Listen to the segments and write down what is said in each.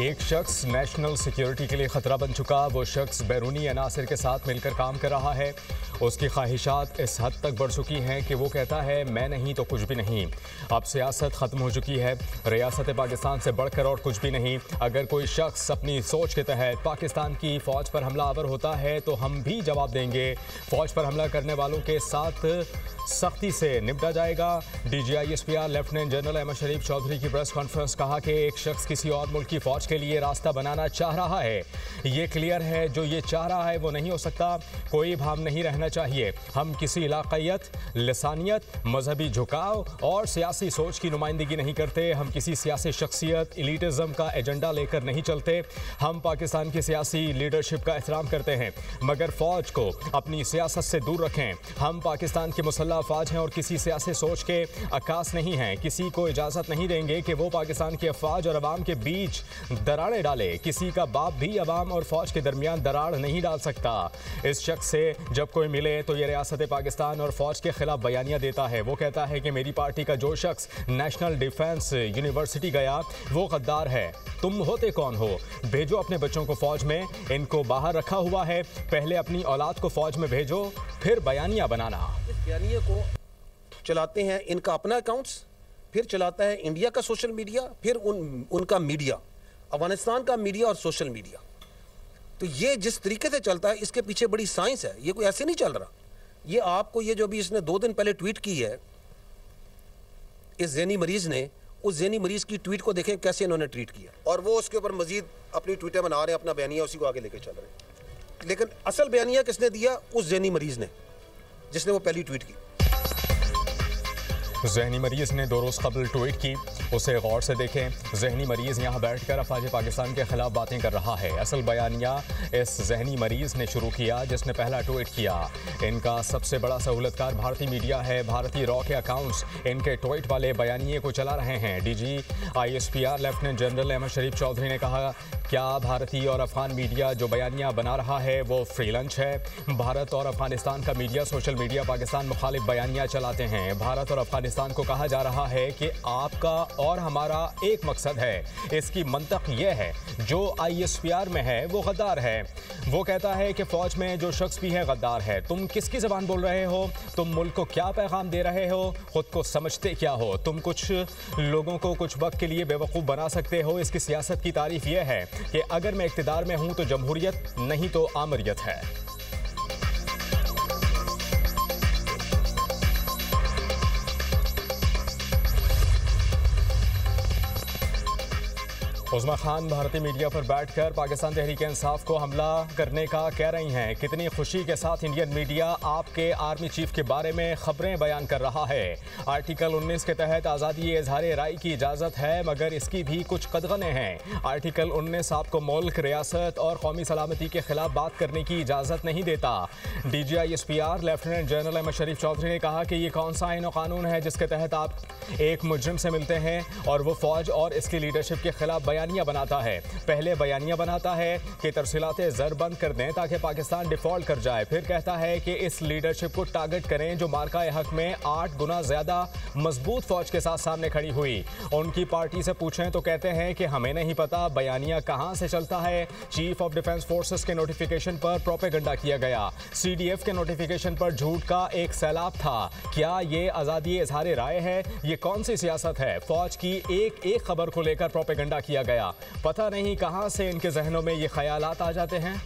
एक शख्स national security के लिए खतरा बन चुका। वो शख्स बैरूनी अनासर के साथ मिलकर काम कर रहा है। उसकी ख्वाहिशात इस हद तक बढ़ चुकी हैं कि वो कहता है मैं नहीं तो कुछ भी नहीं। अब सियासत ख़त्म हो चुकी है, रियासत पाकिस्तान से बढ़कर और कुछ भी नहीं। अगर कोई शख्स अपनी सोच के तहत पाकिस्तान की फ़ौज पर हमलावर होता है तो हम भी जवाब देंगे। फ़ौज पर हमला करने वालों के साथ सख्ती से निपटा जाएगा। DGISPR लेफ्टिनेंट जनरल अहमद शरीफ चौधरी की प्रेस कॉन्फ्रेंस। कहा कि एक शख्स किसी और मुल्क की फ़ौज के लिए रास्ता बनाना चाह रहा है, ये क्लियर है। जो ये चाह रहा है वो नहीं हो सकता। कोई भाव नहीं रहना चाहिए। हम किसी इलाक़ायत, लसानियत, मजहबी झुकाव और सियासी सोच की नुमाइंदगी नहीं करते। हम किसी सियासी शख्सियत, एलिटिज़म का एजेंडा लेकर नहीं चलते। हम पाकिस्तान की सियासी लीडरशिप का एहतराम करते हैं, मगर फ़ौज को अपनी सियासत से दूर रखें। हम पाकिस्तान की मुसल्लह अफवाज हैं और किसी सियासी सोच के अक्कास नहीं हैं। किसी को इजाज़त नहीं देंगे कि वो पाकिस्तान की अफवाज और अवाम के बीच दरारें डाले। किसी का बाप भी अवाम और फ़ौज के दरमियान दरार नहीं डाल सकता। इस शख्स से जब कोई मिले तो ये रियासत पाकिस्तान और फ़ौज के खिलाफ बयानियाँ देता है। वो कहता है कि मेरी पार्टी का जो शख्स नेशनल डिफेंस यूनिवर्सिटी गया वो गद्दार है। तुम होते कौन हो? भेजो अपने बच्चों को फ़ौज में, इनको बाहर रखा हुआ है। पहले अपनी औलाद को फ़ौज में भेजो, फिर बयानियाँ बनाना। इस बयानिए को चलाते हैं इनका अपना अकाउंट्स, फिर चलाता है इंडिया का सोशल मीडिया, फिर उनका मीडिया, अफगानिस्तान का मीडिया और सोशल मीडिया। तो ये जिस तरीके से चलता है इसके पीछे बड़ी साइंस है। ये कोई ऐसे नहीं चल रहा। ये आपको ये जो भी इसने 2 दिन पहले ट्वीट की है इस ज़हनी मरीज ने, उस ज़हनी मरीज की ट्वीट को देखें कैसे इन्होंने ट्वीट किया, और वो उसके ऊपर मजीद अपनी ट्वीटें बना रहे हैं, अपना बयानिया उसी को आगे लेके चल रहे हैं। लेकिन असल बयानिया किसने दिया? उस ज़हनी मरीज ने, जिसने वो पहली ट्वीट की। ज़हनी मरीज़ ने 2 रोज़ कबल ट्वीट की, उसे गौर से देखें। ज़हनी मरीज़ यहाँ बैठकर अफवाज पाकिस्तान के खिलाफ बातें कर रहा है। असल बयानिया इस ज़हनी मरीज़ ने शुरू किया जिसने पहला ट्वीट किया। इनका सबसे बड़ा सहूलतकार भारतीय मीडिया है। भारतीय रॉ के अकाउंट्स इनके ट्वीट वाले बयानिए को चला रहे हैं। DGISPR लेफ्टिनेंट जनरल अहमद शरीफ चौधरी ने कहा, क्या भारतीय और अफगान मीडिया जो बयानिया बना रहा है वो फ्री लंच है? भारत और अफगानिस्तान का मीडिया, सोशल मीडिया पाकिस्तान मुखालिफ बयानिया चलाते हैं। भारत और अफगानिस्तान को कहा जा रहा है कि आपका और हमारा एक मकसद है। इसकी मंतक यह है जो ISPR में है वो गद्दार है। वो कहता है कि फ़ौज में जो शख्स भी है गद्दार है। तुम किसकी ज़बान बोल रहे हो? तुम मुल्क को क्या पैगाम दे रहे हो? खुद को समझते क्या हो? तुम कुछ लोगों को कुछ वक्त के लिए बेवकूफ़ बना सकते हो। इसकी सियासत की तारीफ यह है कि अगर मैं इक़्तिदार में हूँ तो जमहूरियत, नहीं तो आमरियत है। उज़मा खान भारतीय मीडिया पर बैठकर पाकिस्तान तहरीक इंसाफ को हमला करने का कह रही हैं। कितनी खुशी के साथ इंडियन मीडिया आपके आर्मी चीफ के बारे में खबरें बयान कर रहा है। आर्टिकल 19 के तहत आज़ादी इज़हार राय की इजाज़त है, मगर इसकी भी कुछ कदगने हैं। आर्टिकल 19 आपको मुल्क, रियासत और कौमी सलामती के खिलाफ बात करने की इजाज़त नहीं देता। DGISPR लेफ्टिनेंट जनरल अहमद शरीफ चौधरी ने कहा कि ये कौन सा आईन और कानून है जिसके तहत आप एक मुजरिम से मिलते हैं और वो फ़ौज और इसकी लीडरशिप के खिलाफ बयानियाँ बनाता है। पहले बयानियाँ बनाता है कि तरसीलात ज़र बंद कर दें ताकि पाकिस्तान डिफ़ॉल्ट कर जाए, फिर कहता है कि इस लीडरशिप को टारगेट करें जो मार्का हक में 8 गुना ज़्यादा मजबूत फ़ौज के साथ सामने खड़ी हुई। उनकी पार्टी से पूछें तो कहते हैं कि हमें नहीं पता बयानिया कहाँ से चलता है। चीफ ऑफ डिफेंस फोर्सेस के नोटिफिकेशन पर प्रोपेगेंडा किया गया। CDF के नोटिफिकेशन पर झूठ का एक सैलाब था। क्या ये आज़ादी इज़हार राय है? ये कौन सी सियासत है? फ़ौज की एक खबर को लेकर प्रोपेगेंडा किया गया। पता नहीं कहां से इनके जहनों में ये ख्यालात आ जाते हैं।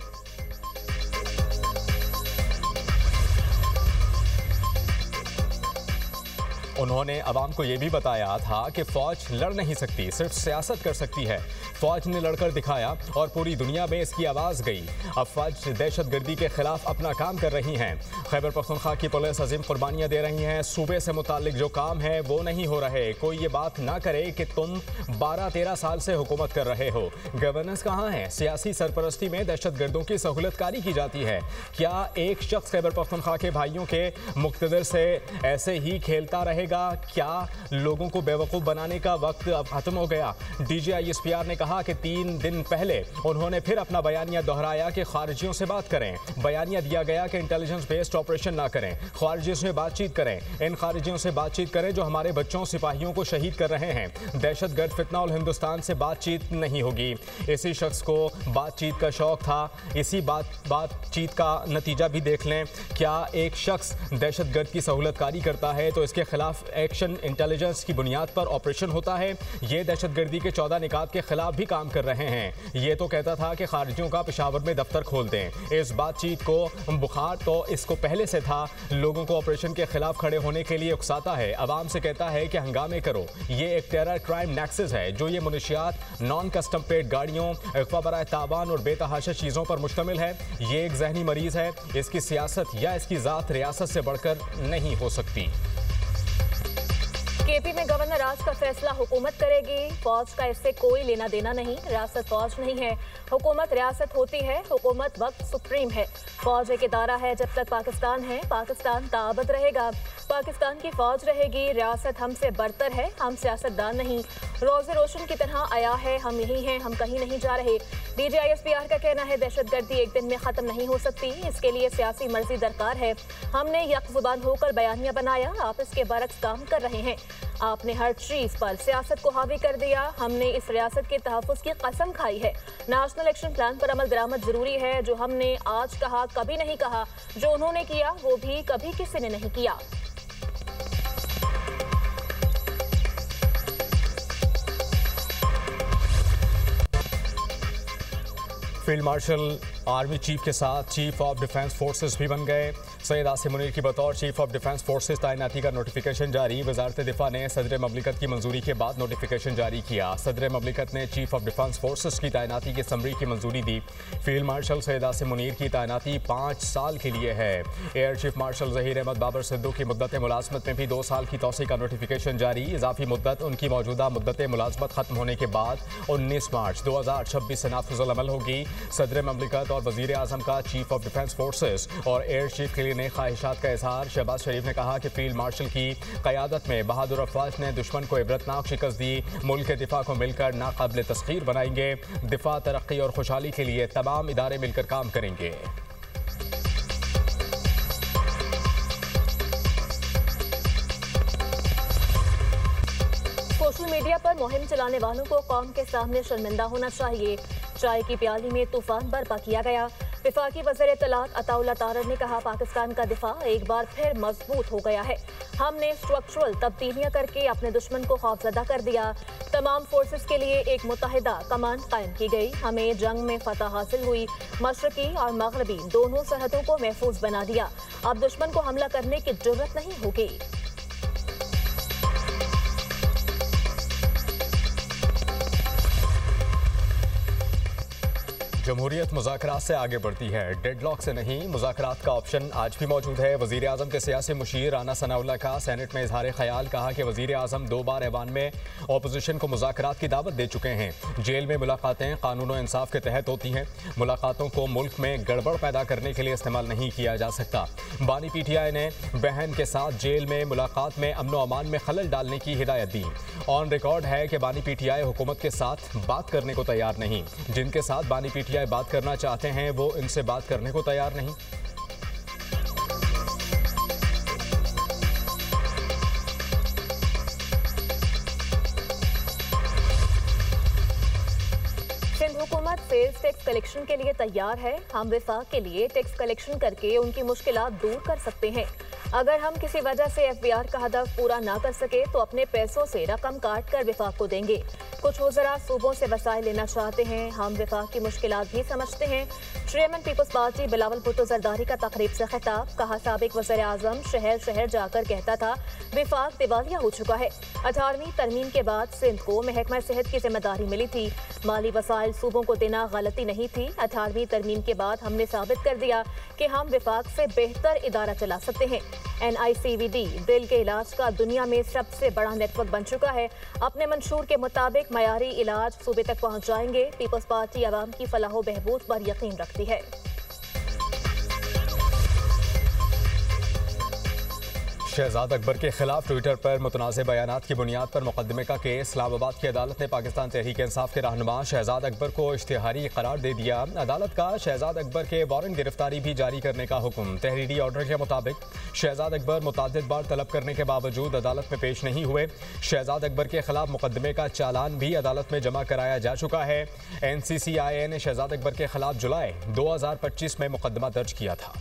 उन्होंने अवाम को यह भी बताया था कि फ़ौज लड़ नहीं सकती, सिर्फ सियासत कर सकती है। फ़ौज ने लड़कर दिखाया और पूरी दुनिया में इसकी आवाज़ गई। अब फ़ौज दहशतगर्दी के खिलाफ अपना काम कर रही हैं। खैबर पख्तूनख्वा की पुलिस अजीम कुर्बानियाँ दे रही हैं। सूबे से मुतालिक जो काम है वो नहीं हो रहे। कोई ये बात ना करे कि तुम 12-13 साल से हुकूमत कर रहे हो। गवर्नेंस कहाँ है? सियासी सरपरस्ती में दहशतगर्दों की सहूलतकारी की जाती है। क्या एक शख्स खैबर पख्तूनख्वा के भाइयों के मुक्तदर से ऐसे ही खेलता रहे रहेगा? क्या लोगों को बेवकूफ़ बनाने का वक्त अब खत्म हो गया? DGISPR ने कहा कि 3 दिन पहले उन्होंने फिर अपना बयानिया दोहराया कि खारिजियों से बात करें। बयानिया दिया गया कि इंटेलिजेंस बेस्ड ऑपरेशन ना करें, खारिजियों से बातचीत करें, इन खारिजियों से बातचीत करें जो हमारे बच्चों सिपाहियों को शहीद कर रहे हैं। दहशतगर्द फितना और हिंदुस्तान से बातचीत नहीं होगी। इसी शख्स को बातचीत का शौक था, इसी बातचीत का नतीजा भी देख लें। क्या एक शख्स दहशतगर्द की सहूलतकारी करता है तो इसके खिलाफ एक्शन इंटेलिजेंस की बुनियाद पर ऑपरेशन होता है। ये दहशतगर्दी के 14 निकात के खिलाफ भी काम कर रहे हैं। ये तो कहता था कि खारिजियों का पेशावर में दफ्तर खोल दें। इस बातचीत को बुखार तो इसको पहले से था। लोगों को ऑपरेशन के खिलाफ खड़े होने के लिए उकसाता है, आवाम से कहता है कि हंगामे करो। ये एक टेरर क्राइम नेक्सस है जो ये मुनशियात, नॉन कस्टम पेड गाड़ियों, इख्वा बराए तावान और बेतहाशा चीज़ों पर मुश्तमिल है। ये एक जहनी मरीज है। इसकी सियासत या इसकी ज़ात रियासत से बढ़कर नहीं हो सकती। केपी में गवर्नर राज का फैसला हुकूमत करेगी, फौज का इससे कोई लेना देना नहीं। रियासत फौज नहीं है, हुकूमत रियासत होती है। हुकूमत वक्त सुप्रीम है, फौज एक इदारा है। जब तक पाकिस्तान है, पाकिस्तान ताबत रहेगा। पाकिस्तान की फौज रहेगी। रियासत हमसे बढ़तर है, हम सियासतदान नहीं। रोज़े रोशन की तरह आया है, हम यही हैं, हम कहीं नहीं जा रहे। DGISPR का कहना है दहशतगर्दी एक दिन में ख़त्म नहीं हो सकती, इसके लिए सियासी मर्जी दरकार है। हमने यकजुबान होकर बयानिया बनाया, आप इसके बरक्स काम कर रहे हैं। आपने हर चीज़ पर सियासत को हावी कर दिया। हमने इस रियासत के तहफ़्फ़ुज़ की कसम खाई है। नेशनल एक्शन प्लान पर अमल दरामद ज़रूरी है। जो हमने आज कहा कभी नहीं कहा, जो उन्होंने किया वो भी कभी किसी ने नहीं किया। फील्ड मार्शल आर्मी चीफ के साथ चीफ ऑफ डिफेंस फोर्सेस भी बन गए। सैयद आसिम मुनीर की बतौर चीफ ऑफ डिफेंस फोर्सेस तैनाती का नोटिफिकेशन जारी। वजारत दिफा ने सदर ममलिकत की मंजूरी के बाद नोटिफिकेशन जारी किया। सदर ममलिकत ने चीफ ऑफ डिफेंस फोर्सेस की तैनाती की समरी की मंजूरी दी। फील्ड मार्शल सैयद आसिम मुनीर की तैनाती 5 साल के लिए है। Air chief marshal Zaheer Ahmed Babar Sidhu की मुद्दत मुलाजमत में भी 2 साल की तोसी का नोटिफिकेशन जारी। इजाफी मुद्दत उनकी मौजूदा मुद्दत मुलाजमत खत्म होने के बाद 19 मार्च 2026 से नाफिजुल अमल होगी। सदर ममलिकत और वज़ीर आज़म का चीफ ऑफ डिफेंस फोर्सेस और एयर चीफ के लिए नई ख्वाहिशात का इजहार। शहबाज शरीफ ने कहा कि फील्ड मार्शल की क़यादत में बहादुर अफवाज ने दुश्मन को इबरतनाक शिकस्त दी। मुल्क के दिफा को मिलकर नाकाबिल तस्खीर बनाएंगे। दिफा, तरक्की और खुशहाली के लिए तमाम इदारे मिलकर काम करेंगे। सोशल मीडिया पर मुहिम चलाने वालों को कौम के सामने शर्मिंदा होना चाहिए। चाय की प्याली में तूफान बर्पा किया गया। विफाकी वज़ीर इत्तलात अताउल्लाह तारर ने कहा पाकिस्तान का दिफा एक बार फिर मजबूत हो गया है। हमने स्ट्रक्चरल तब्दीलियां करके अपने दुश्मन को खौफजदा कर दिया। तमाम फोर्सेस के लिए एक मुत्तहिदा कमांड कायम की गई। हमें जंग में फतह हासिल हुई। मशरकी और मगरबी दोनों सरहदों को महफूज बना दिया। अब दुश्मन को हमला करने की जरूरत नहीं होगी। जमहूरियत मुज़ाकरात से आगे बढ़ती है, डेडलॉक से नहीं। मुज़ाकरात का ऑप्शन आज भी मौजूद है। वज़ीर आज़म के सियासी मुशीर राना सनाउल्लाह का सेनेट में इजहार ख्याल। कहा कि वज़ीर आज़म 2 बार ऐवान में अपोजिशन को मुज़ाकरात की दावत दे चुके हैं। जेल में मुलाकातें कानून और इंसाफ के तहत होती हैं। मुलाकातों को मुल्क में गड़बड़ पैदा करने के लिए इस्तेमाल नहीं किया जा सकता। बानी PTI ने बहन के साथ जेल में मुलाकात में अमन व अमान में खलल डालने की हिदायत दी। ऑन रिकॉर्ड है कि बानी PTI हुकूमत के साथ बात करने को तैयार नहीं। जिनके साथ बानी PTI बात करना चाहते हैं वो इनसे बात करने को तैयार नहीं। सिंध हुकूमत सेल्स टैक्स कलेक्शन के लिए तैयार है। हम विफाक के लिए टैक्स कलेक्शन करके उनकी मुश्किलात दूर कर सकते हैं। अगर हम किसी वजह से FBR का हदफ पूरा ना कर सके तो अपने पैसों से रकम काट कर विफाक को देंगे। कुछ वज़रा सूबों से वसाइल लेना चाहते हैं। हम विफाक की मुश्किलात भी समझते हैं। चेयरमैन पीपल्स पार्टी बिलावल भुट्टो जरदारी का तकरीब से खिताब। कहा साबिक वज़ीर आज़म शहर शहर जाकर कहता था विफाक दिवालिया हो चुका है। 18वीं तरमीम के बाद सिंध को महकमा सेहत की जिम्मेदारी मिली थी। माली वसाइल सूबों को देना गलती नहीं थी। 18वीं तरमीम के बाद हमने साबित कर दिया कि हम विफाक से बेहतर इदारा चला सकते हैं। NICVD दिल के इलाज का दुनिया में सबसे बड़ा नेटवर्क बन चुका है। अपने मंशूर के मुताबिक मयारी इलाज सूबे तक पहुंच जाएंगे। पीपल्स पार्टी अवाम की फलाह बहबूद पर यकीन रखती है। शहजाद अकबर के खिलाफ ट्विटर पर मुतनाज़ बयानात की बुनियाद पर मुकदमे का केस। इस्लामाबाद की अदालत ने पाकिस्तान तहरीक इंसाफ के रहनुमा शहजाद अकबर को इश्तिहारी करार दे दिया। अदालत का शहजाद अकबर के वारंट गिरफ्तारी भी जारी करने का हुक्म। तहरीरी ऑर्डर के मुताबिक शहजाद अकबर मुतअद्दिद बार तलब करने के बावजूद अदालत में पेश नहीं हुए। शहजाद अकबर के खिलाफ मुकदमे का चालान भी अदालत में जमा कराया जा चुका है। NCCIA ने शहजाद अकबर के खिलाफ जुलाई 2025 में मुकदमा दर्ज किया था।